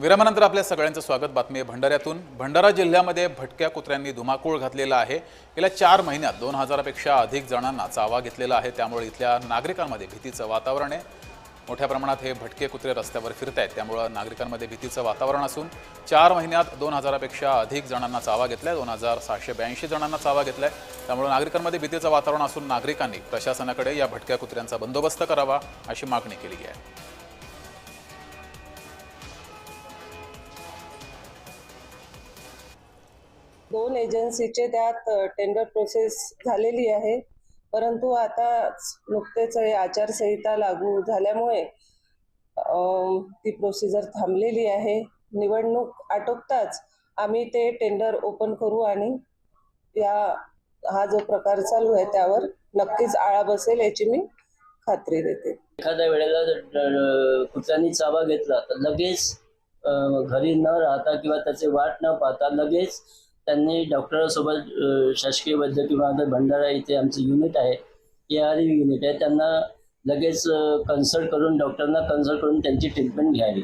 विरामानंतर आपल्या सगळ्यांचं स्वागत। बातमी आहे भंडाऱ्यातून। भंडारा जिल्ह्यामध्ये भटक्या कुत्र्यांनी धुमाकूळ घातलेला आहे। गेल्या 4 महिन्यात 2000 पेक्षा अधिक जणांना चावा घेतलेला आहे। त्यामुळे इथल्या नागरिकांमध्ये भीतीचं वातावरण आहे। मोठ्या प्रमाणात हे भटके कुत्रे रस्त्यावर फिरतायत, त्यामुळे नागरिकांमध्ये भीतीचं वातावरण असून 4 महिन्यात 2000 पेक्षा अधिक जणांना चावा घेतलाय। 2682 जणांना चावा घेतलाय। त्यामुळे नागरिकांमध्ये भीतीचं वातावरण असून नागरिकांनी प्रशासनाकडे या भटक्या कुत्र्यांचा बंदोबस्त करावा अशी मागणी केली आहे। 2 एजन्सीचे त्यात टेंडर प्रोसेस झालेली आहे, परंतु आता नुकतेच आचारसंहिता लागू झाल्यामुळे ती प्रोसिजर थांबलेली आहे। निवडणूक आटोपताच आम्ही ते टेंडर ओपन करू आणि हा जो प्रकार चालू आहे त्यावर नक्कीच आळा बसेल याची मी खात्री देते। एखाद्या वेळेला कुत्र्यांनी चावा घेतला तर लगेच घरी न राहता किंवा त्याचे वाट न पाहता लगेच त्यांनी डॉक्टरांसोबत शासकीय वैद्यकीय महाविद्यालय भंडारा इथे आमचं युनिट आहे, ARV युनिट आहे, त्यांना लगेच कन्सल्ट करून डॉक्टरांना कन्सल्ट करून त्यांची ट्रीटमेंट घ्यावी।